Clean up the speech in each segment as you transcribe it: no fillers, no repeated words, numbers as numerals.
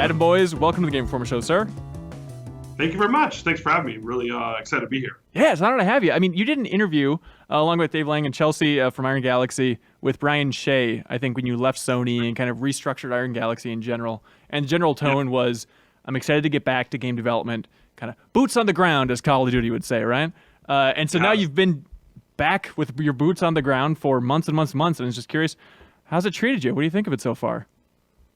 Adam Boys, welcome to the Game Informer Show, sir. Thank you very much. Thanks for having me. Really excited to be here. Yeah, it's an honor to have you. I mean, you did an interview along with Dave Lang and Chelsea from Iron Galaxy with Brian Shea, I think, when you left Sony and kind of restructured Iron Galaxy in general. And the general tone was, I'm excited to get back to game development, kind of boots on the ground, as Call of Duty would say, right? And so now you've been back with your boots on the ground for months and months and months, and I was just curious, how's it treated you? What do you think of it so far?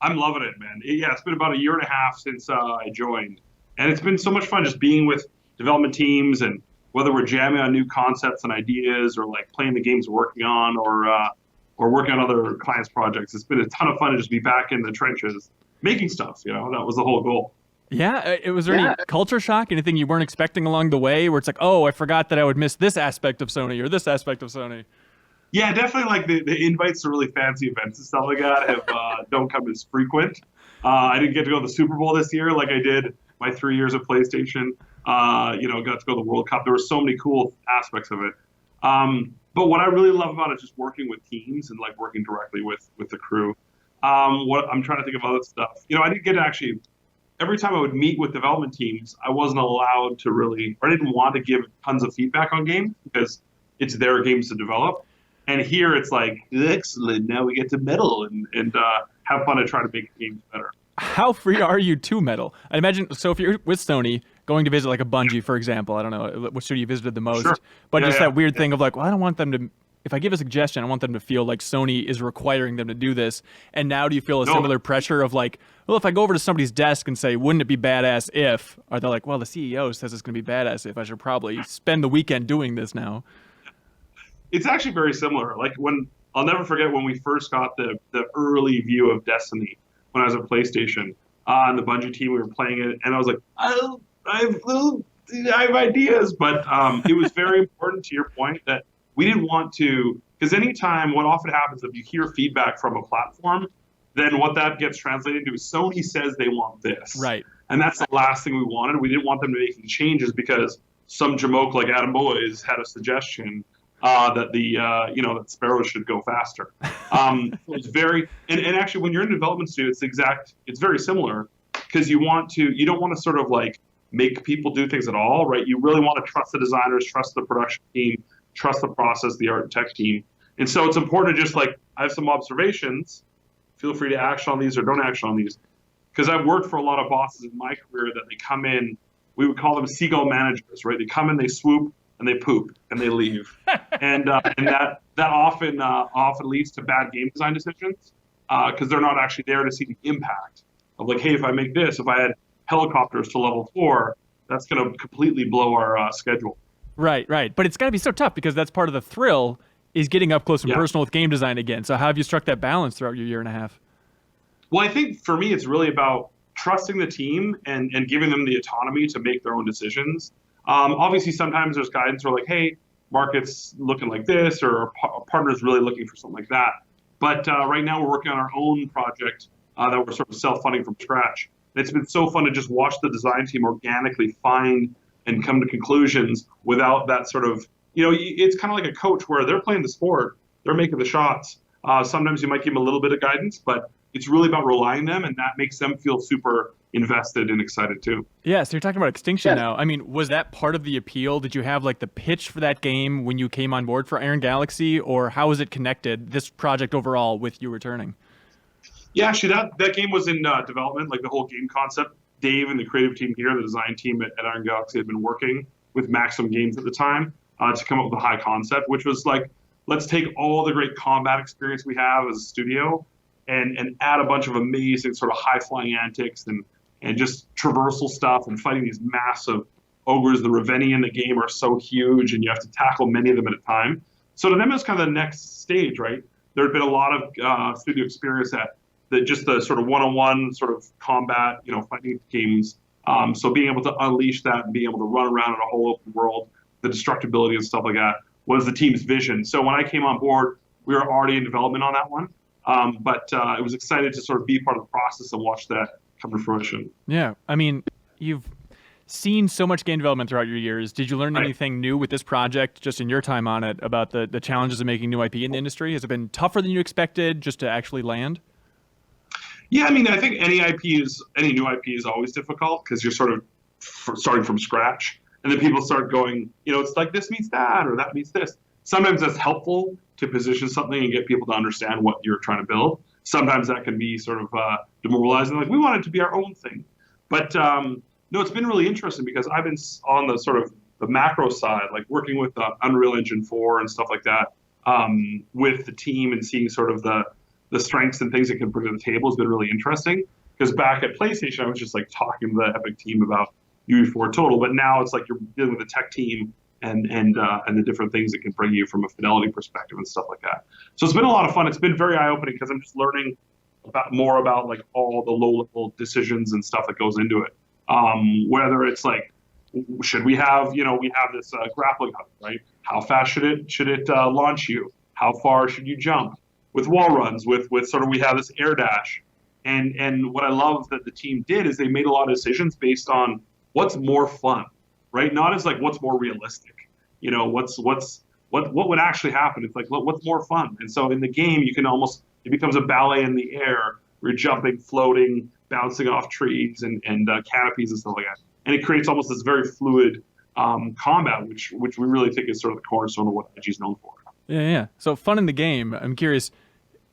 I'm loving it, man. It's been about a year and a half since I joined. And it's been so much fun just being with development teams, and whether we're jamming on new concepts and ideas or like playing the games we're working on or working on other clients' projects. It's been a ton of fun to just be back in the trenches making stuff. That was the whole goal. Yeah, was there any culture shock, anything you weren't expecting along the way where it's like, oh, I forgot that I would miss this aspect of Sony or this aspect of Sony? Yeah, definitely like the invites to really fancy events and stuff like that don't come as frequent. I didn't get to go to the Super Bowl this year like I did my 3 years of PlayStation. Got to go to the World Cup. There were so many cool aspects of it. But what I really love about it is just working with teams and like working directly with the crew. What I'm trying to think of other stuff. I didn't get to actually, every time I would meet with development teams, I wasn't allowed to really, or I didn't want to give tons of feedback on games because it's their games to develop. And here it's like, excellent, now we get to meddle and have fun to try to make games better. How free are you to meddle? I imagine, so if you're with Sony, going to visit like a Bungie, for example, I don't know what studio you visited the most, sure. But that weird thing of like, well, I don't want them to, if I give a suggestion, I want them to feel like Sony is requiring them to do this. And now do you feel a similar pressure of like, well, if I go over to somebody's desk and say, wouldn't it be badass if, or they're like, well, the CEO says it's going to be badass if, I should probably spend the weekend doing this now. It's actually very similar. Like I'll never forget when we first got the early view of Destiny when I was at PlayStation on the Bungie team, we were playing it, and I was like, I have ideas, but it was very important to your point that we didn't want to, because anytime, what often happens if you hear feedback from a platform, then what that gets translated into is Sony says they want this. Right. And that's the last thing we wanted. We didn't want them to make any changes because some jamoke like Adam Boys had a suggestion that that Sparrow should go faster. It's very, and actually when you're in development studio, it's very similar because you don't want to sort of like make people do things at all, right? You really want to trust the designers, trust the production team, trust the process, the art and tech team. And so it's important to just like, I have some observations, feel free to action on these or don't action on these. Because I've worked for a lot of bosses in my career that they come in, we would call them seagull managers, right? They come in, they swoop, and they poop and they leave, and that often leads to bad game design decisions because they're not actually there to see the impact of like, hey, if I make this, if I add helicopters to level 4, that's going to completely blow our schedule. Right. But it's got to be so tough because that's part of the thrill is getting up close and personal with game design again. So how have you struck that balance throughout your year and a half? Well, I think for me, it's really about trusting the team and giving them the autonomy to make their own decisions. Obviously, sometimes there's guidance where like, hey, market's looking like this, or our partner's really looking for something like that. But right now we're working on our own project that we're sort of self-funding from scratch. And it's been so fun to just watch the design team organically find and come to conclusions without that sort of, it's kind of like a coach where they're playing the sport, they're making the shots. Sometimes you might give them a little bit of guidance, but it's really about relying them, and that makes them feel super invested and excited too. Yeah, so you're talking about Extinction now. I mean, was that part of the appeal? Did you have like the pitch for that game when you came on board for Iron Galaxy, or how is it connected, this project overall, with you returning? Yeah, actually that game was in development, like the whole game concept. Dave and the creative team here, the design team at Iron Galaxy had been working with Maximum Games at the time to come up with a high concept, which was like, let's take all the great combat experience we have as a studio and add a bunch of amazing sort of high-flying antics and just traversal stuff and fighting these massive ogres. The Raveni in the game are so huge, and you have to tackle many of them at a time. So to them, it's kind of the next stage, right? There had been a lot of studio experience that just the sort of one-on-one sort of combat, fighting games. So being able to unleash that and being able to run around in a whole open world, the destructibility and stuff like that was the team's vision. So when I came on board, we were already in development on that one. But it was excited to sort of be part of the process and watch that come to fruition. Yeah. I mean, you've seen so much game development throughout your years. Did you learn anything new with this project, just in your time on it, about the challenges of making new IP in the industry? Has it been tougher than you expected just to actually land? Yeah, I mean, I think any new IP is always difficult because you're sort of starting from scratch, and then people start going, it's like this means that or that means this. Sometimes that's helpful to position something and get people to understand what you're trying to build. Sometimes that can be sort of demoralizing, like we want it to be our own thing. But no, it's been really interesting because I've been on the sort of the macro side, like working with Unreal Engine 4 and stuff like that, with the team and seeing sort of the strengths and things it can bring to the table has been really interesting. Because back at PlayStation, I was just like talking to the Epic team about UE4 Total, but now it's like you're dealing with the tech team and the different things it can bring you from a fidelity perspective and stuff like that. So it's been a lot of fun. It's been very eye-opening because I'm just learning more about like all the low-level decisions and stuff that goes into it. Whether it's like, should we have we have this grappling hook, right? How fast should it launch you? How far should you jump? With wall runs, with sort of we have this air dash, and what I love that the team did is they made a lot of decisions based on what's more fun, right? Not as like what's more realistic, what would actually happen. It's like what's more fun. And so in the game, it becomes a ballet in the air. Where you're jumping, floating, bouncing off trees and canopies and stuff like that. And it creates almost this very fluid combat, which we really think is sort of the cornerstone of what IG is known for. Yeah. So fun in the game. I'm curious,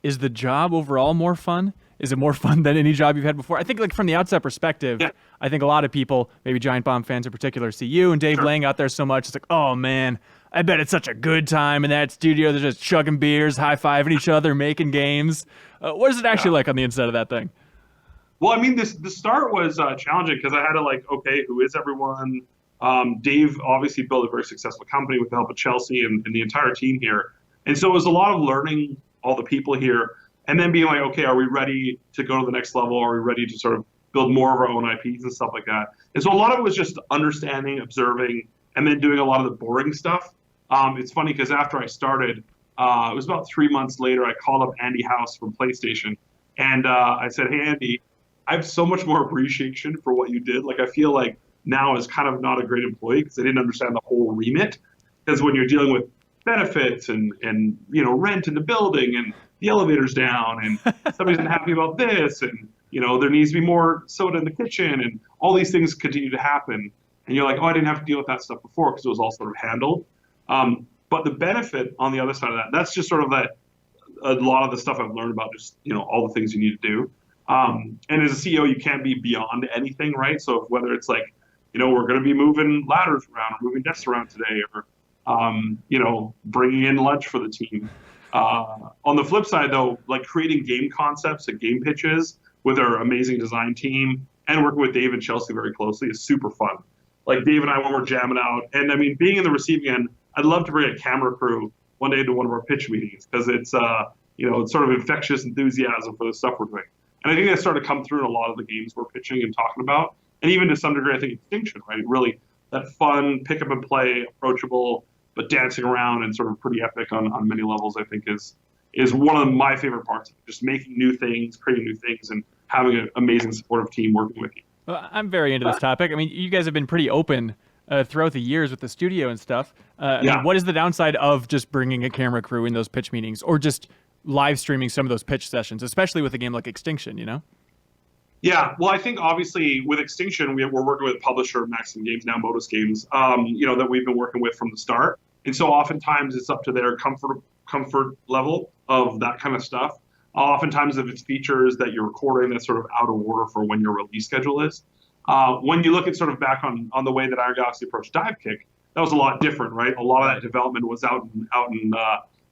is the job overall more fun? Is it more fun than any job you've had before? I think like from the outside perspective, yeah. I think a lot of people, maybe Giant Bomb fans in particular, see you and Dave Lang out there so much. It's like, oh man, I bet it's such a good time in that studio. They're just chugging beers, high-fiving each other, making games. What is it actually like on the inside of that thing? Well, I mean, the start was challenging because I had to like, okay, who is everyone? Dave obviously built a very successful company with the help of Chelsea and the entire team here. And so it was a lot of learning all the people here and then being like, okay, are we ready to go to the next level? Are we ready to sort of build more of our own IPs and stuff like that? And so a lot of it was just understanding, observing, and then doing a lot of the boring stuff. It's funny because after I started, it was about 3 months later, I called up Andy House from PlayStation. And I said, hey, Andy, I have so much more appreciation for what you did. Like, I feel like now is kind of not a great employee because I didn't understand the whole remit. Because when you're dealing with benefits and rent in the building and the elevator's down and somebody's unhappy about this and, there needs to be more soda in the kitchen and all these things continue to happen. And you're like, oh, I didn't have to deal with that stuff before because it was all sort of handled. But the benefit on the other side of that's just sort of that a lot of the stuff I've learned about just, all the things you need to do. And as a CEO, you can't be beyond anything, right? So whether it's like, we're going to be moving ladders around or moving desks around today or, bringing in lunch for the team. On the flip side, though, like creating game concepts and game pitches with our amazing design team and working with Dave and Chelsea very closely is super fun. Like Dave and I, when we're jamming out, and I mean, being in the receiving end, I'd love to bring a camera crew one day to one of our pitch meetings because it's sort of infectious enthusiasm for the stuff we're doing. And I think that started to come through in a lot of the games we're pitching and talking about. And even to some degree, I think Extinction, right? Really, that fun, pick up and play, approachable, but dancing around and sort of pretty epic on many levels, I think is one of my favorite parts of it. Just making new things, creating new things, and having an amazing supportive team working with you. Well, I'm very into this topic. I mean, you guys have been pretty open throughout the years with the studio and stuff. I mean, what is the downside of just bringing a camera crew in those pitch meetings or just live streaming some of those pitch sessions, especially with a game like Extinction, Yeah, well, I think obviously with Extinction, we're working with publisher Maxim Games, now Modus Games, that we've been working with from the start. And so oftentimes it's up to their comfort level of that kind of stuff. Oftentimes if it's features that you're recording that's sort of out of order for when your release schedule is. When you look at sort of back on the way that Iron Galaxy approached Dive Kick, that was a lot different, right? A lot of that development was out in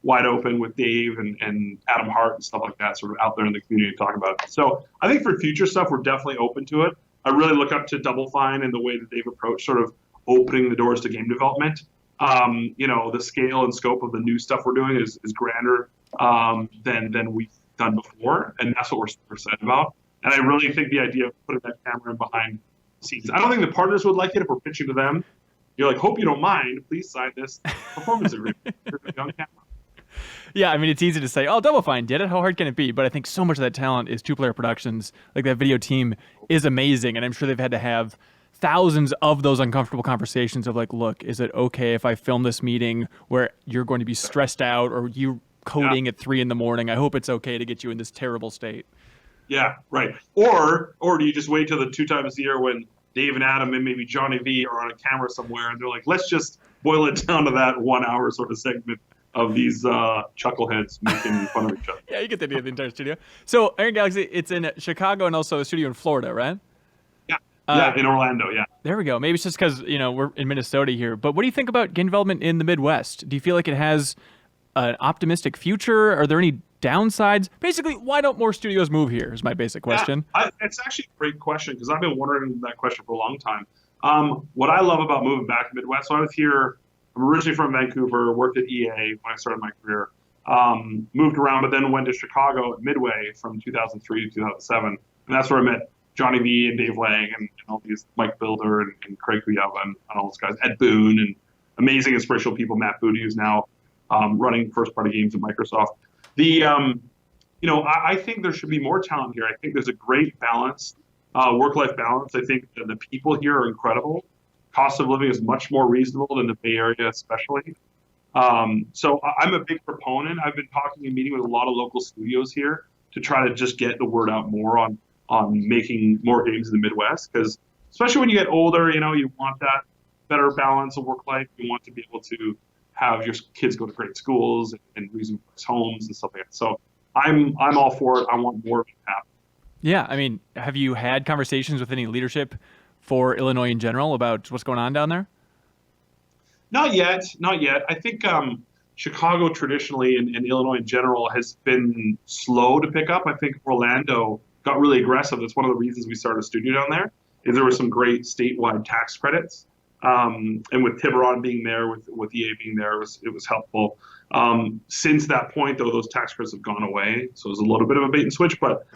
wide open with Dave and Adam Hart and stuff like that, sort of out there in the community talking about it. So I think for future stuff, we're definitely open to it. I really look up to Double Fine and the way that they've approached sort of opening the doors to game development. The scale and scope of the new stuff we're doing is grander than we've done before, and that's what we're super excited about. And I really think the idea of putting that camera in behind the scenes, I don't think the partners would like it if we're pitching to them. You're like, hope you don't mind, please sign this performance agreement. You're gonna be on camera. Yeah, I mean, it's easy to say, oh, Double Fine did it. How hard can it be? But I think so much of that talent is two-player productions. Like, that video team is amazing, and I'm sure they've had to have thousands of those uncomfortable conversations of like, look, is it okay if I film this meeting where you're going to be stressed out or you coding at 3 a.m? I hope it's okay to get you in this terrible state. Yeah, right. Or do you just wait till the 2 times a year when Dave and Adam and maybe Johnny V are on a camera somewhere and they're like, let's just boil it down to that 1 hour sort of segment of these chuckleheads making fun of each other. Yeah, you get the idea of the entire studio. So Iron Galaxy, it's in Chicago and also a studio in Florida, right? Yeah, yeah, in Orlando, yeah. There we go. Maybe it's just because we're in Minnesota here. But what do you think about game development in the Midwest? Do you feel like it has an optimistic future? Are there any downsides? Basically, why don't more studios move here is my basic question. Yeah, it's actually a great question because I've been wondering that question for a long time. What I love about moving back to Midwest, so I was here, I'm originally from Vancouver, worked at EA when I started my career, moved around, but then went to Chicago at Midway from 2003 to 2007. And that's where I met Johnny V and Dave Lang and all these, Mike Builder and Craig Kuyava and all those guys, Ed Boon and amazing inspirational people, Matt Booty, who's now running first-party games at Microsoft. I think there should be more talent here. I think there's a great balance, work-life balance. I think that the people here are incredible. Cost of living is much more reasonable than the Bay Area, especially. So I'm a big proponent. I've been talking and meeting with a lot of local studios here to try to just get the word out more on making more games in the Midwest. Because especially when you get older, you want that better balance of work life. You want to be able to have your kids go to great schools and reasonable homes and stuff like that. So I'm all for it. I want more of it to happen. Yeah, I mean, have you had conversations with any leadership for Illinois in general about what's going on down there? Not yet. I think Chicago traditionally and Illinois in general has been slow to pick up. I think Orlando got really aggressive. That's one of the reasons we started a studio down there. Is there were some great statewide tax credits. And with Tiburon being there, with EA being there, it was helpful. Since that point, though, those tax credits have gone away. So it was a little bit of a bait and switch. But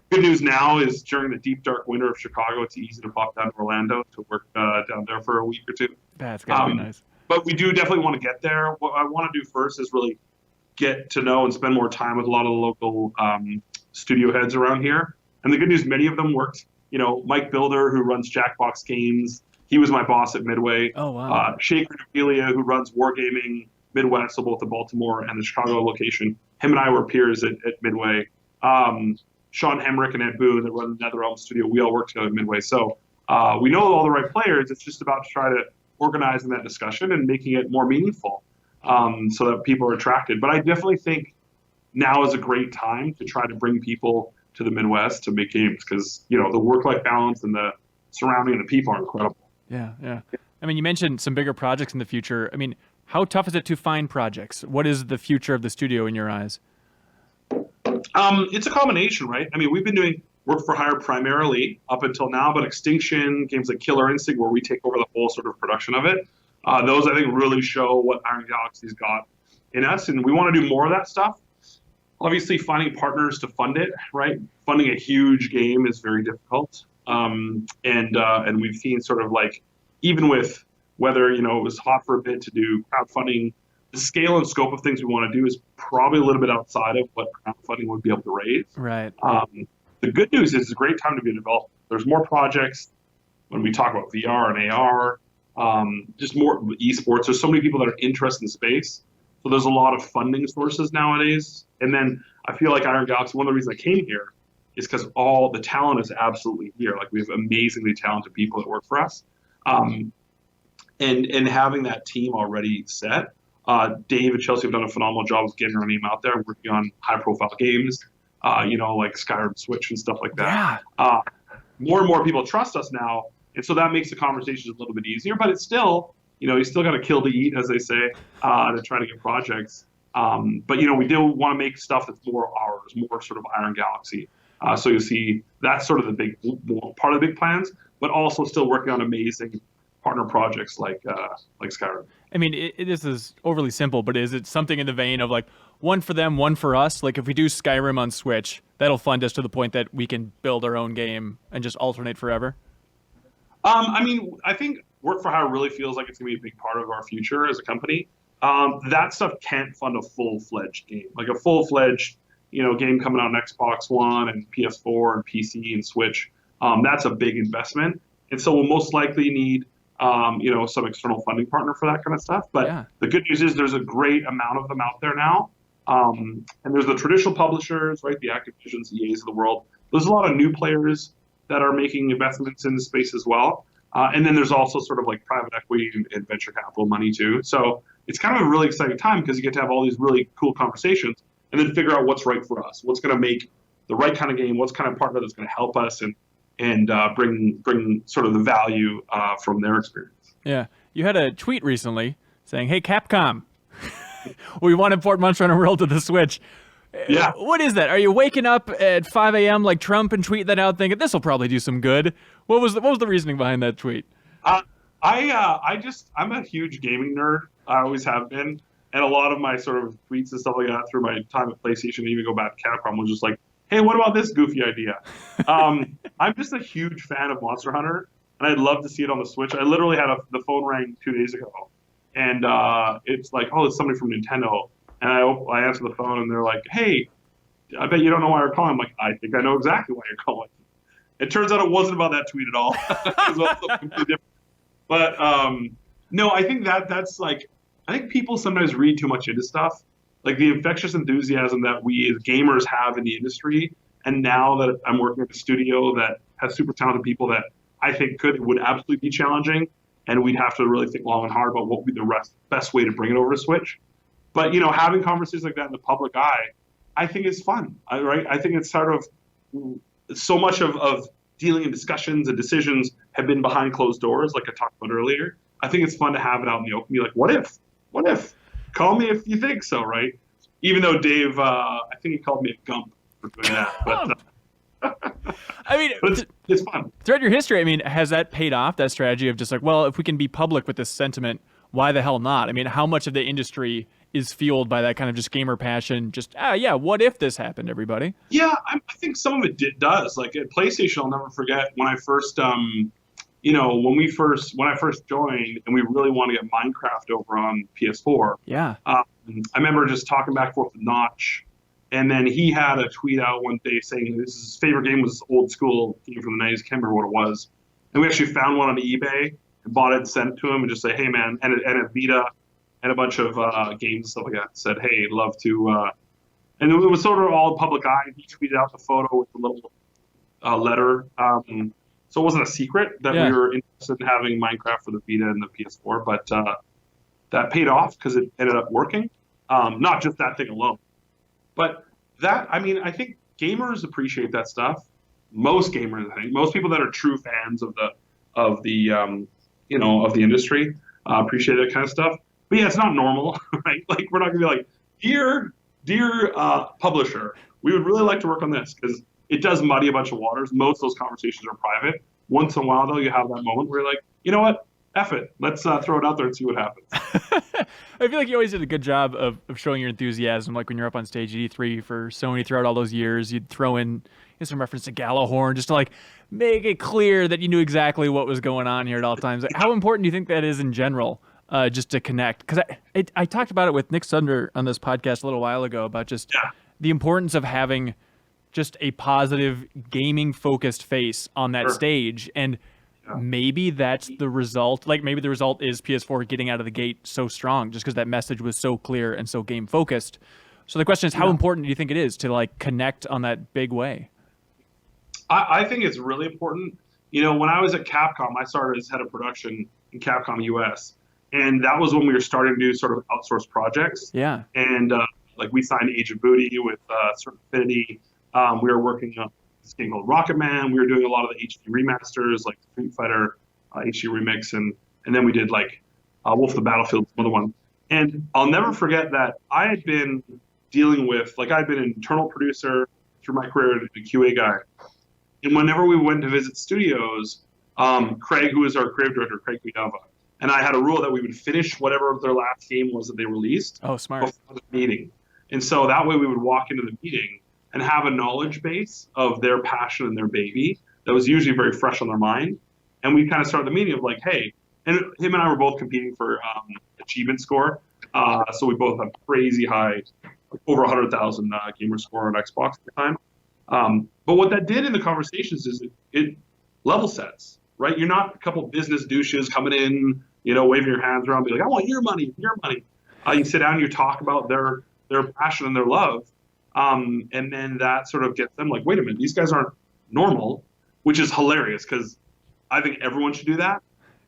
good news now is during the deep, dark winter of Chicago, it's easy to pop down to Orlando to work down there for a week or two. That's gotta be nice. But we do definitely want to get there. What I want to do first is really get to know and spend more time with a lot of the local studio heads around here. And the good news, many of them worked. Mike Builder, who runs Jackbox Games, he was my boss at Midway. Oh, wow. Shaker Depelia, who runs Wargaming Midwest, so both the Baltimore and the Chicago location. Him and I were peers at Midway. Sean Hemrick and Ed Boone that run the NetherRealm studio, we all work together at Midway. So we know all the right players. It's just about to try to organizing that discussion and making it more meaningful so that people are attracted. But I definitely think now is a great time to try to bring people to the Midwest to make games because, the work-life balance and the surrounding and the people are incredible. Yeah. I mean, you mentioned some bigger projects in the future. I mean, how tough is it to find projects? What is the future of the studio in your eyes? It's a combination, right? I mean, we've been doing work for hire primarily up until now, but Extinction, games like Killer Instinct, where we take over the whole sort of production of it, those I think really show what Iron Galaxy's got in us, and we want to do more of that stuff. Obviously, finding partners to fund it, right? Funding a huge game is very difficult. And we've seen sort of like, even with whether, it was hot for a bit to do crowdfunding, the scale and scope of things we want to do is probably a little bit outside of what crowdfunding would be able to raise. Right. The good news is it's a great time to be a developer. There's more projects when we talk about VR and AR, just more esports. There's so many people that are interested in space. So there's a lot of funding sources nowadays. And then I feel like Iron Galaxy, one of the reasons I came here is because all the talent is absolutely here. Like we have amazingly talented people that work for us. And having that team already set, Dave and Chelsea have done a phenomenal job of getting our name out there, working on high profile games, like Skyrim Switch and stuff like that. Yeah. More and more people trust us now. And so that makes the conversations a little bit easier, but it's still, you still got to kill to eat, as they say, to try to get projects. But, we do want to make stuff that's more ours, more sort of Iron Galaxy. So you see that's sort of the big part of the big plans, but also still working on amazing partner projects like Skyrim. I mean, this is overly simple, but is it something in the vein of like one for them, one for us? Like if we do Skyrim on Switch, that'll fund us to the point that we can build our own game and just alternate forever? I think work for hire really feels like it's going to be a big part of our future as a company. That stuff can't fund a full-fledged game. Like a full-fledged, game coming out on Xbox One and PS4 and PC and Switch. That's a big investment. And so we'll most likely need, some external funding partner for that kind of stuff. But The good news is there's a great amount of them out there now. And there's the traditional publishers, right? The Activisions, EAs of the world. There's a lot of new players that are making investments in the space as well. And then there's also sort of like private equity and venture capital money too. So it's kind of a really exciting time because you get to have all these really cool conversations and then figure out what's right for us, what's going to make the right kind of game, what's kind of partner that's going to help us and bring sort of the value from their experience. Yeah. You had a tweet recently saying, "Hey, Capcom, we want to port Monster Hunter World to the Switch." Yeah. What is that? Are you waking up at 5 a.m. like Trump and tweet that out thinking this will probably do some good? What was the reasoning behind that tweet? I'm a huge gaming nerd. I always have been. And a lot of my sort of tweets and stuff like that through my time at PlayStation, and even go back to Capcom, was just like, hey, what about this goofy idea? I'm just a huge fan of Monster Hunter, and I'd love to see it on the Switch. I literally had the phone rang 2 days ago, and it's like, oh, it's somebody from Nintendo. And I answer the phone, and they're like, hey, I bet you don't know why you're calling. I'm like, I think I know exactly why you're calling. It turns out it wasn't about that tweet at all. It was about something completely different. But no, I think that's like, I think people sometimes read too much into stuff. Like the infectious enthusiasm that we as gamers have in the industry. And now that I'm working at a studio that has super talented people that I think would absolutely be challenging. And we'd have to really think long and hard about what would be the best way to bring it over to Switch. But, having conversations like that in the public eye, I think is fun, right? I think it's sort of so much of dealing in discussions and decisions have been behind closed doors, like I talked about earlier. I think it's fun to have it out in the open, be like, what if? What if? Call me if you think so, right? Even though Dave, I think he called me a gump for doing that. But, I mean, but it's fun. Throughout your history, I mean, has that paid off, that strategy of just like, well, if we can be public with this sentiment, why the hell not? I mean, how much of the industry is fueled by that kind of just gamer passion? Just, yeah, what if this happened, everybody? Yeah, I think some of it does. Like at PlayStation, I'll never forget when I first, when I first joined and we really wanted to get Minecraft over on PS4. Yeah. I remember just talking back and forth with Notch, and then he had a tweet out one day saying his favorite game was old school game from the 90s. Can't remember what it was. And we actually found one on eBay and bought it and sent it to him and just say, hey man, and a Vita and a bunch of games and stuff like that. Said, hey, I'd love to. And it was sort of all public eye. He tweeted out the photo with a little letter. So it wasn't a secret that we were interested in having Minecraft for the Vita and the PS4, but that paid off because it ended up working. Not just that thing alone, but I think gamers appreciate that stuff. Most gamers, I think, most people that are true fans of the industry appreciate that kind of stuff. But yeah, it's not normal, right? Like we're not gonna be like, dear publisher, we would really like to work on this because it does muddy a bunch of waters. Most of those conversations are private. Once in a while, though, you have that moment where you're like, you know what? F it. Let's throw it out there and see what happens. I feel like you always did a good job of showing your enthusiasm. Like when you're up on stage at E3 for Sony throughout all those years, you'd throw in some reference to Galahorn just to like make it clear that you knew exactly what was going on here at all times. Like, how important do you think that is in general? Just to connect, because I talked about it with Nick Sunder on this podcast a little while ago about just the importance of having just a positive gaming focused face on that stage, and maybe that's the result. Like maybe the result is PS4 getting out of the gate so strong, just because that message was so clear and so game focused. So the question is, how important do you think it is to like connect on that big way? I think it's really important. When I was at Capcom, I started as head of production in Capcom US. And that was when we were starting to do sort of outsourced projects. Yeah. And like we signed Age of Booty with sort of Affinity. We were working on this game called Rocket Man. We were doing a lot of the HD remasters, like Street Fighter HD remix, and then we did like Wolf of the Battlefield, another one. And I'll never forget that I had been dealing with, like I'd been an internal producer through my career, a QA guy. And whenever we went to visit studios, Craig, who was our creative director, Craig Guidava, and I had a rule that we would finish whatever their last game was that they released. Oh, smart. Before the meeting. And so that way we would walk into the meeting and have a knowledge base of their passion and their baby that was usually very fresh on their mind. And we kind of started the meeting of like, hey, and him and I were both competing for achievement score. So we both have crazy high, like over 100,000 gamer score on Xbox at the time. But what that did in the conversations is it level sets. Right, you're not a couple business douches coming in, waving your hands around, be like, "I want your money, your money." You sit down, and you talk about their their passion and their love. And then that sort of gets them like, wait a minute, these guys aren't normal, which is hilarious because I think everyone should do that.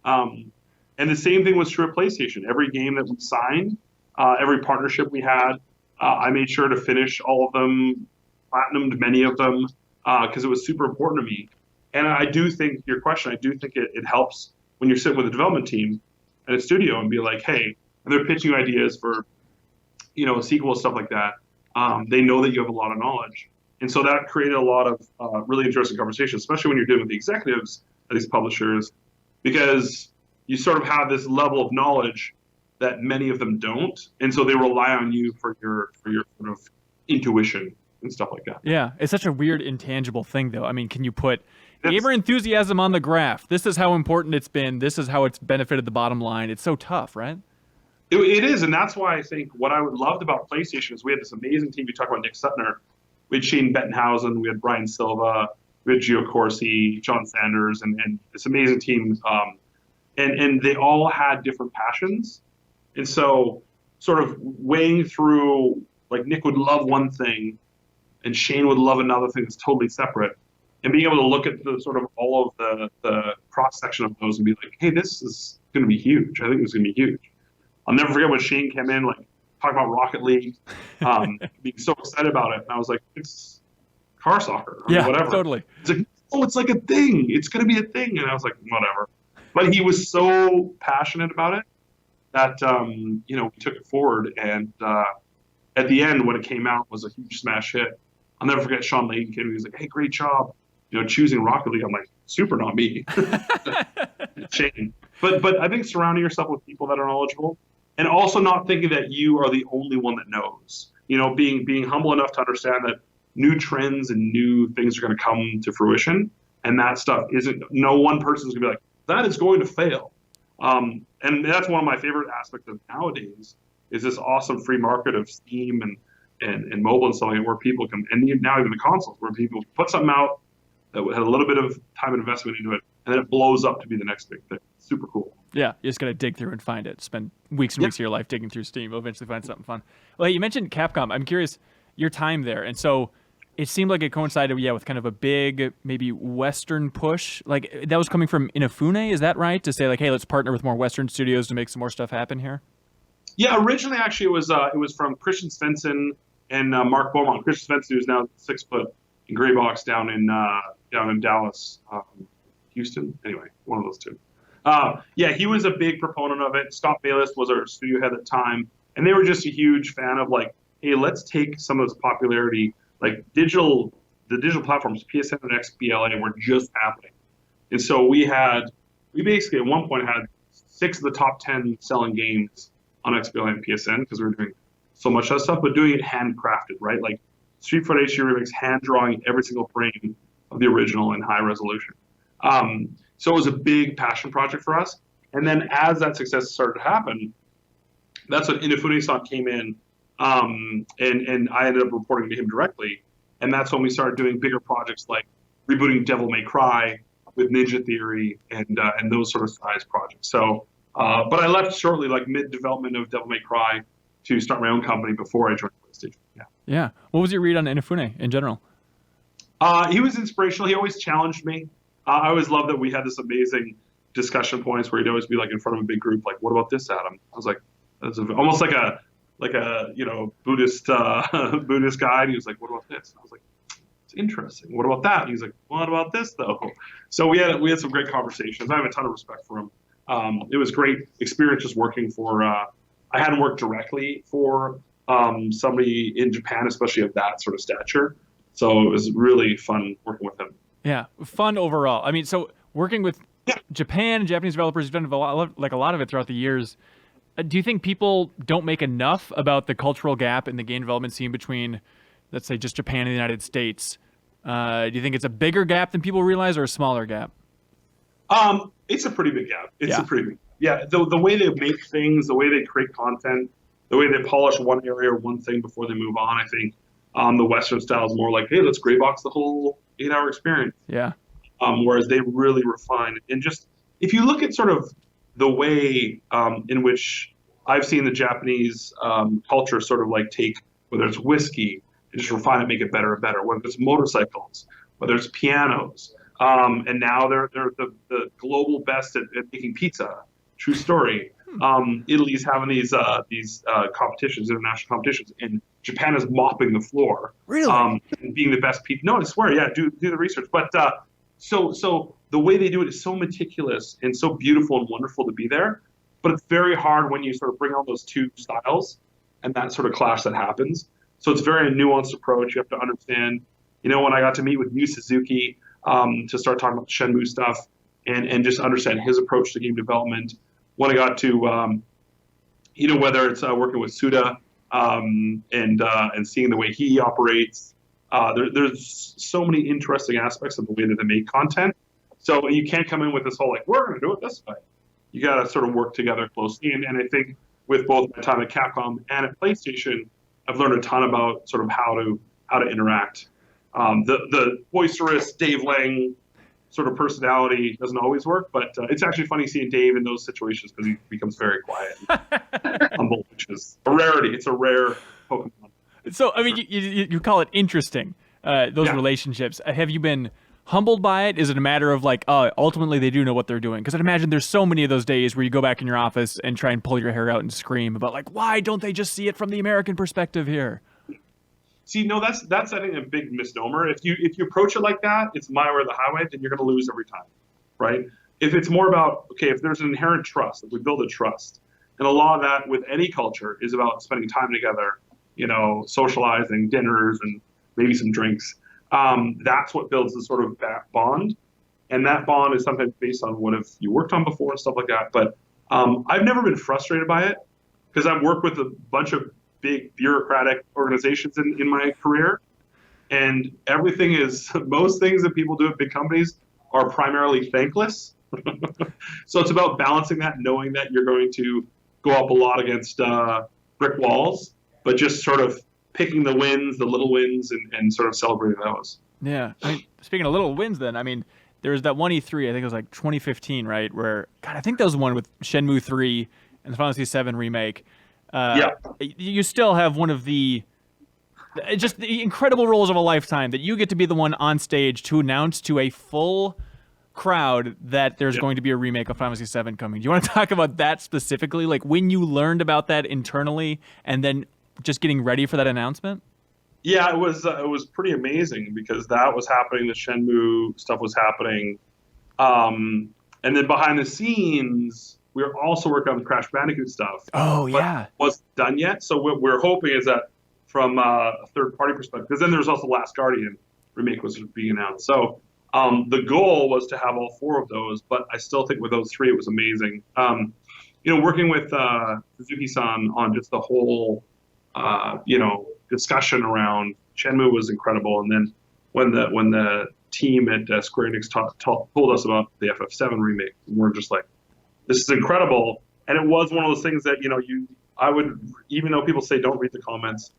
And the same thing was true at PlayStation. Every game that we signed, every partnership we had, I made sure to finish all of them, platinumed many of them, because it was super important to me. And I do think, your question, I do think it helps when you're sitting with a development team at a studio and be like, hey, and they're pitching you ideas for, sequels, stuff like that. They know that you have a lot of knowledge. And so that created a lot of really interesting conversations, especially when you're dealing with the executives of these publishers, because you sort of have this level of knowledge that many of them don't. And so they rely on you for your sort of intuition and stuff like that. Yeah, it's such a weird, intangible thing, though. I mean, can you put gamer enthusiasm on the graph? This is how important it's been. This is how it's benefited the bottom line. It's so tough, right? It is, and that's why I think what I loved about PlayStation is we had this amazing team. You talk about Nick Sutner. We had Shane Bettenhausen, we had Brian Silva, we had Gio Corsi, John Sanders, and this amazing team. And they all had different passions. And so sort of weighing through, like Nick would love one thing and Shane would love another thing that's totally separate. And being able to look at the sort of all of the cross-section of those and be like, hey, this is going to be huge. I think it's going to be huge. I'll never forget when Shane came in, like, talking about Rocket League, being so excited about it. And I was like, it's car soccer, or whatever. Totally. It's like, oh, it's like a thing. It's going to be a thing. And I was like, whatever. But he was so passionate about it that, we took it forward. And at the end, when it came out, it was a huge smash hit. I'll never forget Sean Layton came. He was like, hey, great job, choosing Rocket League. I'm like, super, not me. Shane. But I think surrounding yourself with people that are knowledgeable, and also not thinking that you are the only one that knows. Being humble enough to understand that new trends and new things are going to come to fruition, and that stuff isn't. No one person's going to be like, that is going to fail. And that's one of my favorite aspects of nowadays is this awesome free market of Steam and mobile and stuff like that, where people can, and now even the consoles, where people put something out that had a little bit of time and investment into it, and then it blows up to be the next big thing. Super cool. Yeah, you just got to dig through and find it. Spend weeks and weeks of your life digging through Steam. You'll eventually find something fun. Well, hey, you mentioned Capcom. I'm curious, your time there. And so it seemed like it coincided, with kind of a big, maybe Western push. Like, that was coming from Inafune, is that right? To say, like, hey, let's partner with more Western studios to make some more stuff happen here? Yeah, originally, actually, it was from Christian Svensson and Mark Beaumont. Christian Svensson, who's now 6 foot in gray box down in Dallas, Houston. Anyway, one of those two. He was a big proponent of it. Scott Bayless was our studio head at the time, and they were just a huge fan of, like, hey, let's take some of this popularity, like the digital platforms, PSN and XBLA were just happening. And so we basically at one point had 6 of the top 10 selling games on XBLA and PSN because we were doing so much of that stuff, but doing it handcrafted, right? Like Street Fighter HD Remix, hand drawing every single frame of the original in high resolution. So it was a big passion project for us. And then as that success started to happen, that's when Inafune-san came in, and I ended up reporting to him directly. And that's when we started doing bigger projects like rebooting Devil May Cry with Ninja Theory and those sort of size projects. So, but I left shortly, like mid-development of Devil May Cry, to start my own company before I joined PlayStation. Yeah. What was your read on Inafune in general? He was inspirational. He always challenged me. I always loved that we had this amazing discussion points where he'd always be like in front of a big group, like, "What about this, Adam?" I was like, "That's almost like a Buddhist Buddhist guy." And he was like, "What about this?" I was like, "It's interesting. What about that?" And he's like, "What about this, though?" So we had some great conversations. I have a ton of respect for him. It was great experience just working for. I hadn't worked directly for somebody in Japan, especially of that sort of stature. So it was really fun working with him. Yeah, fun overall. I mean, so working with Japan and Japanese developers, you've done a lot of it throughout the years. Do you think people don't make enough about the cultural gap in the game development scene between, let's say, just Japan and the United States? Do you think it's a bigger gap than people realize, or a smaller gap? It's a pretty big gap. It's a pretty big. Yeah, the way they make things, the way they create content, the way they polish one area or one thing before they move on. I think the Western style is more like, hey, let's gray box the whole 8-hour experience. Yeah. Whereas they really refine it. And just if you look at sort of the way in which I've seen the Japanese culture sort of like take whether it's whiskey, and just refine it, make it better and better. Whether it's motorcycles, whether it's pianos, and now they're the global best at making pizza. True story. Italy's having these competitions, international competitions, and Japan is mopping the floor. Really? And being the best pizza. No, I swear, yeah, do the research. But so the way they do it is so meticulous and so beautiful and wonderful to be there. But it's very hard when you sort of bring on those two styles and that sort of clash that happens. So it's a very nuanced approach. You have to understand, when I got to meet with Yu Suzuki to start talking about the Shenmue stuff and just understand his approach to game development. When I got to, whether it's working with Suda and seeing the way he operates, there's so many interesting aspects of the way that they make content. So you can't come in with this whole, we're going to do it this way. You got to sort of work together closely. And I think with both my time at Capcom and at PlayStation, I've learned a ton about sort of how to interact. The boisterous Dave Lang sort of personality doesn't always work, but it's actually funny seeing Dave in those situations because he becomes very quiet and humble, which is a rarity. It's a rare Pokemon. So, I mean, you call it interesting, those relationships. Have you been humbled by it? Is it a matter of ultimately they do know what they're doing? Because I'd imagine there's so many of those days where you go back in your office and try and pull your hair out and scream about why don't they just see it from the American perspective here? See, no, that's I think a big misnomer. If you approach it like that, it's my way or the highway, then you're going to lose every time, right? If it's more about, if there's an inherent trust, if we build a trust, and a lot of that with any culture is about spending time together, socializing, dinners, and maybe some drinks. That's what builds the sort of that bond, and that bond is sometimes based on what have you worked on before and stuff like that. But I've never been frustrated by it because I've worked with a bunch of big bureaucratic organizations in my career, and most things that people do at big companies are primarily thankless. So it's about balancing that, knowing that you're going to go up a lot against brick walls, but just sort of picking the wins, the little wins, and sort of celebrating those. Yeah. I mean, speaking of little wins then, there was that one E3, I think it was 2015, right? Where, God, I think that was the one with Shenmue 3 and the Final Fantasy 7 remake. You still have one of the incredible roles of a lifetime that you get to be the one on stage to announce to a full crowd that there's going to be a remake of Final Fantasy VII coming. Do you want to talk about that specifically? When you learned about that internally and then just getting ready for that announcement? Yeah, it was pretty amazing because that was happening. The Shenmue stuff was happening. And then behind the scenes, we were also working on the Crash Bandicoot stuff. Oh, yeah. It wasn't done yet. So what we're hoping is that from a third-party perspective, because then there's also Last Guardian remake was being announced. So the goal was to have all four of those, but I still think with those three, it was amazing. Working with Suzuki-san on just the whole, discussion around Shenmue was incredible. And then when the team at Square Enix told us about the FF7 remake, we're just like, this is incredible. And it was one of those things that, I would, even though people say don't read the comments,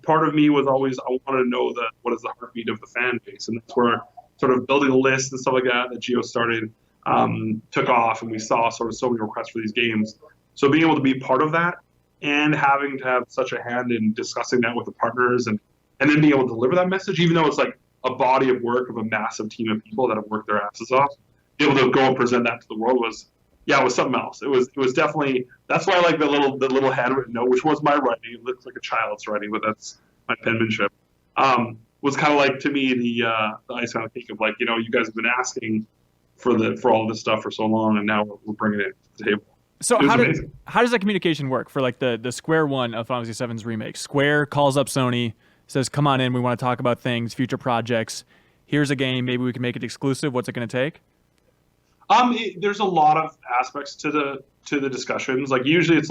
part of me was always, I wanted to know what is the heartbeat of the fan base. And that's where sort of building a list and stuff like that Geo started, took off, and we saw sort of so many requests for these games. So being able to be part of that and having to have such a hand in discussing that with the partners and then being able to deliver that message, even though it's a body of work of a massive team of people that have worked their asses off, be able to go and present that to the world was something else. It was definitely, that's why I like the little handwritten note, which was my writing. It looks like a child's writing, but that's my penmanship. Was kind of to me the icing on the cake of you guys have been asking for all this stuff for so long, and now we're bringing it to the table. So how does that communication work for the Square one of Final Fantasy VII's remake? Square calls up Sony, says, "Come on in, we want to talk about things, future projects. Here's a game, maybe we can make it exclusive. What's it going to take?" There's a lot of aspects to the discussions. Usually it's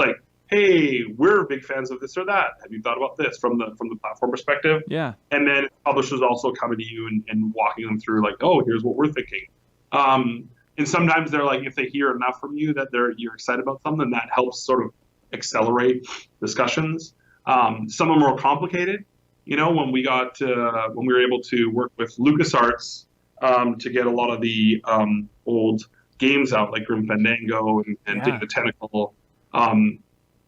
hey, we're big fans of this or that. Have you thought about this from the platform perspective? Yeah. And then publishers also coming to you and walking them through oh, here's what we're thinking. And sometimes they're if they hear enough from you that you're excited about something, that helps sort of accelerate discussions. Some are more complicated. When we were able to work with LucasArts to get a lot of the old games out, like Grim Fandango and Dig the Tentacle,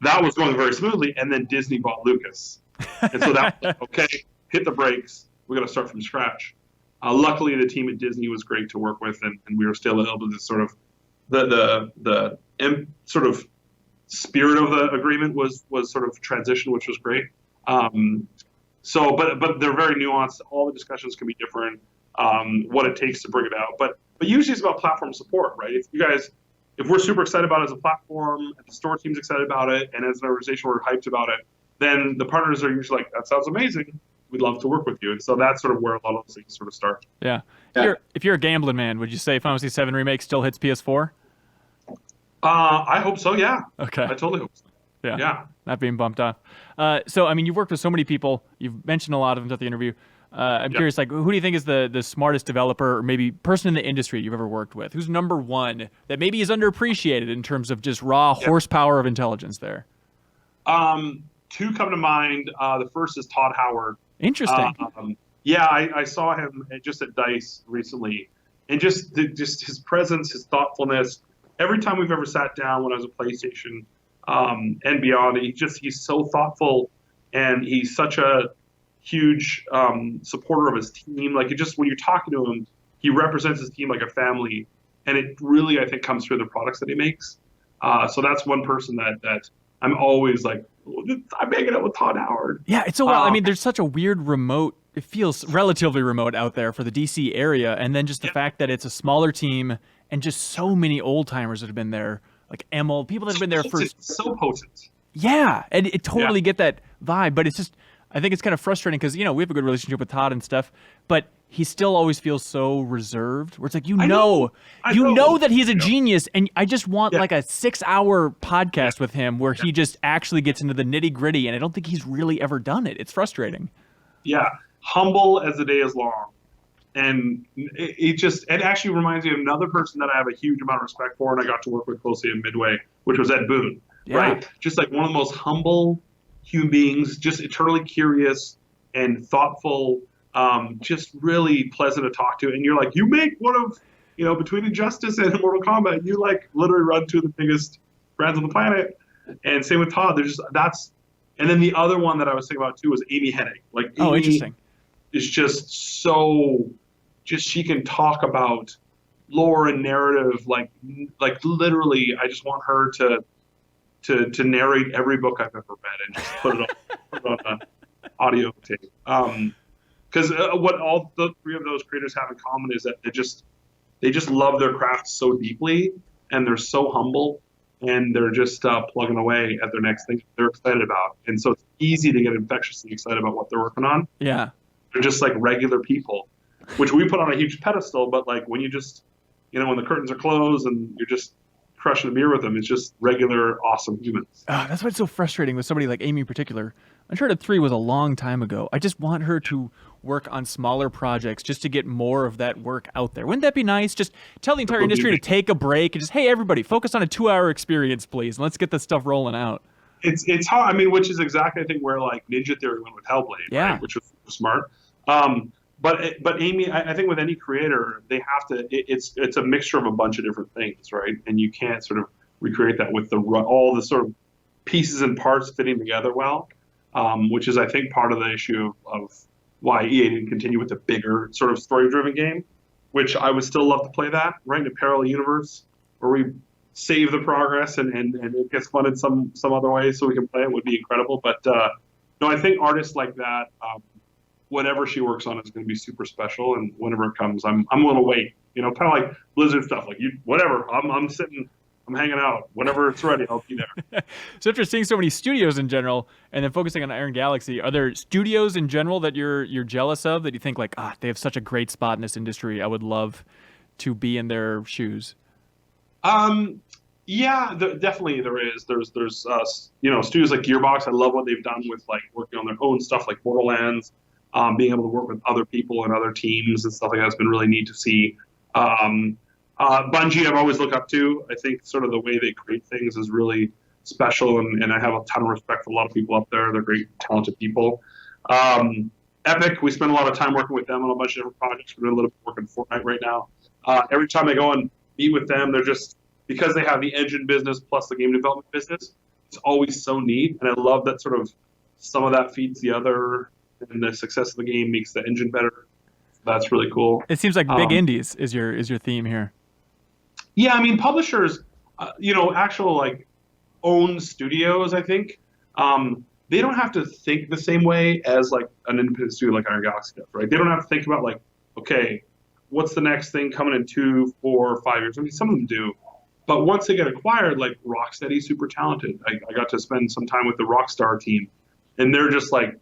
that was going very smoothly, and then Disney bought Lucas, and so that was like, okay, hit the brakes. We got to start from scratch. Luckily, the team at Disney was great to work with, and we were still able to sort of the sort of spirit of the agreement was sort of transition, which was great. So, but they're very nuanced. All the discussions can be different. What it takes to bring it out, but usually it's about platform support, right? If we're super excited about it as a platform, if the store team's excited about it, and as an organization we're hyped about it, then the partners are usually like, that sounds amazing. We'd love to work with you. And so that's sort of where a lot of those things sort of start. Yeah. If you're a gambling man, would you say Final Fantasy VII Remake still hits PS4? I hope so, yeah. Okay. I totally hope so. Yeah. Not being bumped off. So, I mean, you've worked with so many people. You've mentioned a lot of them throughout the interview. I'm curious, like, who do you think is the smartest developer or maybe person in the industry you've ever worked with? Who's number one that maybe is underappreciated in terms of just raw horsepower of intelligence there? Two come to mind. The first is Todd Howard. Interesting. I saw him just at DICE recently, and just his presence, his thoughtfulness. Every time we've ever sat down when I was at PlayStation and beyond, he's so thoughtful, and he's such a huge supporter of his team. Like, when you're talking to him, he represents his team like a family, and it really, I think, comes through the products that he makes. So that's one person that I'm always like, I'm hanging out with Todd Howard. Yeah, it's so wild. I mean, there's such a weird remote. It feels relatively remote out there for the DC area, and then just the fact that it's a smaller team and just so many old timers that have been there, like Emil, people that have been there for so potent. Yeah, and it totally get that vibe, but it's just, I think it's kind of frustrating because, we have a good relationship with Todd and stuff, but he still always feels so reserved, where it's like, I know that he's a genius, and I just want like a 6-hour podcast with him where he just actually gets into the nitty gritty, and I don't think he's really ever done it. It's frustrating. Yeah, humble as the day is long. And it actually reminds me of another person that I have a huge amount of respect for, and I got to work with closely in Midway, which was Ed Boon, right? Just like one of the most humble human beings, just eternally curious and thoughtful, just really pleasant to talk to. And you're like, you make one of, between Injustice and Mortal Kombat, you like literally run two of the biggest brands on the planet. And same with Todd. And then the other one that I was thinking about too was Amy Hennig. Like, Amy interesting. Is just so, she can talk about lore and narrative, like literally. I just want her to narrate every book I've ever read and just put it on an audio tape. Because what all the three of those creators have in common is that they just love their craft so deeply, and they're so humble, and they're just plugging away at their next thing they're excited about. And so it's easy to get infectiously excited about what they're working on. Yeah. They're just like regular people, which we put on a huge pedestal, but like when you just, when the curtains are closed and you're just crushing a beer with them, it's just regular, awesome humans. That's why it's so frustrating with somebody like Amy in particular. Uncharted 3 was a long time ago. I just want her to work on smaller projects just to get more of that work out there. Wouldn't that be nice? Just tell the entire industry to take a break and just, hey, everybody, focus on a 2-hour experience, please, and let's get this stuff rolling out. It's hard. I mean, which is exactly, I think, where like Ninja Theory went with Hellblade, right? Which was smart. But Amy, I think with any creator, they have to. It's a mixture of a bunch of different things, right? And you can't sort of recreate that with all the sort of pieces and parts fitting together well, which is, I think, part of the issue of why EA didn't continue with the bigger sort of story-driven game, which I would still love to play that, right? In a parallel universe where we save the progress and it gets funded some other way so we can play it would be incredible. But no, I think artists like that. Whatever she works on is going to be super special, and whenever it comes, I'm willing to wait. Kind of like Blizzard stuff. Like whatever. I'm sitting, I'm hanging out. Whenever it's ready, I'll be there. So after seeing so many studios in general, and then focusing on Iron Galaxy, are there studios in general that you're jealous of that you think like, they have such a great spot in this industry? I would love to be in their shoes. Yeah, definitely there is. There's studios like Gearbox. I love what they've done with like working on their own stuff like Borderlands. Being able to work with other people and other teams and stuff like that has been really neat to see. Bungie, I've always looked up to. I think sort of the way they create things is really special, and I have a ton of respect for a lot of people up there. They're great, talented people. Epic, we spend a lot of time working with them on a bunch of different projects. We're doing a little bit of work in Fortnite right now. Every time I go and meet with them, they're just, because they have the engine business plus the game development business, it's always so neat. And I love that sort of some of that feeds the other, and the success of the game makes the engine better. That's really cool. It seems like big indies is your theme here. Yeah, I mean, publishers, actual like own studios, I think, they don't have to think the same way as like an independent studio like Iron Galaxy does, right? They don't have to think about like, okay, what's the next thing coming in 2, 4, 5 years? I mean, some of them do, but once they get acquired, like Rocksteady's super talented. I got to spend some time with the Rockstar team, and they're just like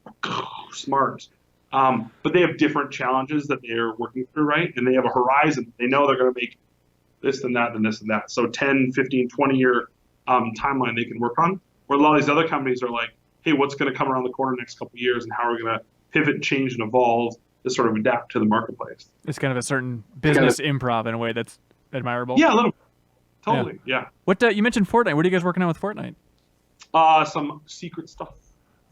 smart. But they have different challenges that they're working through, right? And they have a horizon. They know they're going to make this and that and this and that. So 10, 15, 20-year timeline they can work on. Where a lot of these other companies are like, hey, what's going to come around the corner next couple of years, and how are we going to pivot and change and evolve to sort of adapt to the marketplace? It's kind of a certain business improv in a way that's admirable. Yeah, a little bit. Totally, yeah. What you mentioned Fortnite. What are you guys working on with Fortnite? Some secret stuff.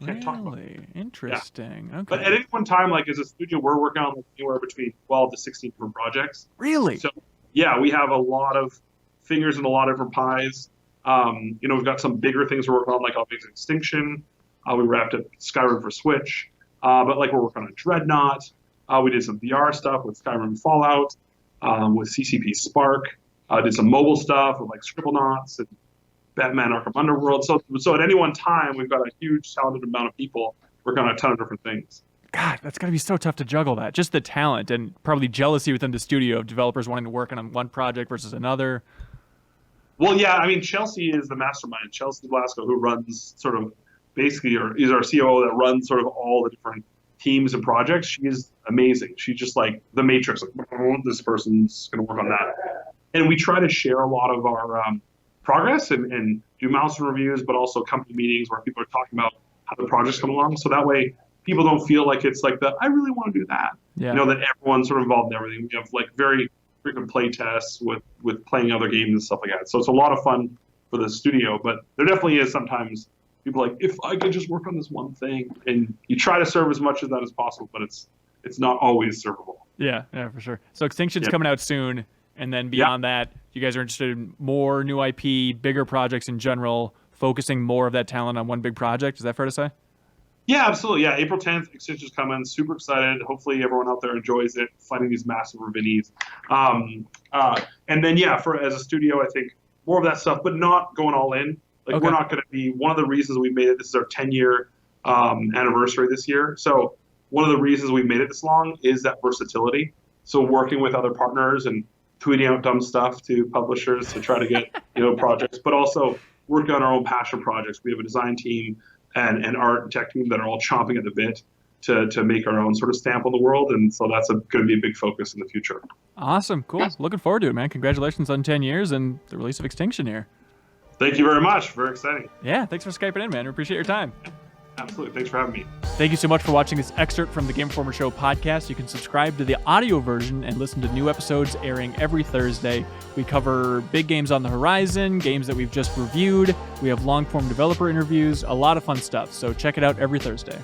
Can't talk about it. Interesting. Yeah. Okay. But at any one time, like as a studio, we're working on like anywhere between 12 to 16 different projects. Really? So yeah, we have a lot of fingers in a lot of different pies. We've got some bigger things we're working on, like Object Extinction. We wrapped up Skyrim for Switch. But like we're working on Dreadnought. We did some VR stuff with Skyrim Fallout, with CCP Spark. Did some mobile stuff with like Scribblenauts and Batman Arkham Underworld. So at any one time, we've got a huge talented amount of people working on a ton of different things. God, that's got to be so tough to juggle that. Just the talent and probably jealousy within the studio of developers wanting to work on one project versus another. Well, yeah, I mean, Chelsea is the mastermind. Chelsea Blasco, who runs sort of basically, or is our COO that runs sort of all the different teams and projects. She is amazing. She's just like the Matrix. Like, oh, this person's going to work on that. And we try to share a lot of our progress and do milestone reviews, but also company meetings where people are talking about how the projects come along. So that way people don't feel like it's like I really want to do that. Yeah. That everyone's sort of involved in everything. We have like very frequent play tests with playing other games and stuff like that. So it's a lot of fun for the studio, but there definitely is sometimes people like, if I could just work on this one thing, and you try to serve as much of that as possible, but it's not always servable. Yeah, for sure. So Extinction's coming out soon. And then beyond that, you guys are interested in more new IP, bigger projects in general, focusing more of that talent on one big project. Is that fair to say? Yeah, absolutely. Yeah, April 10th, Extinction's coming. Super excited. Hopefully everyone out there enjoys it, finding these massive ravines. And then, as a studio, I think more of that stuff, but not going all in. Like, we're not going to be, one of the reasons we made it, this is our 10-year anniversary this year. So one of the reasons we made it this long is that versatility. So working with other partners and tweeting out dumb stuff to publishers to try to get projects, but also working on our own passion projects. We have a design team and art and tech team that are all chomping at the bit to make our own sort of stamp on the world, and so that's going to be a big focus in the future. Awesome, cool. Looking forward to it, man. Congratulations on 10 years and the release of Extinction here. Thank you very much. Very exciting. Yeah, thanks for Skyping in, man. We appreciate your time. Absolutely. Thanks for having me. Thank you so much for watching this excerpt from the Game Informer Show podcast. You can subscribe to the audio version and listen to new episodes airing every Thursday. We cover big games on the horizon, games that we've just reviewed. We have long-form developer interviews, a lot of fun stuff. So check it out every Thursday.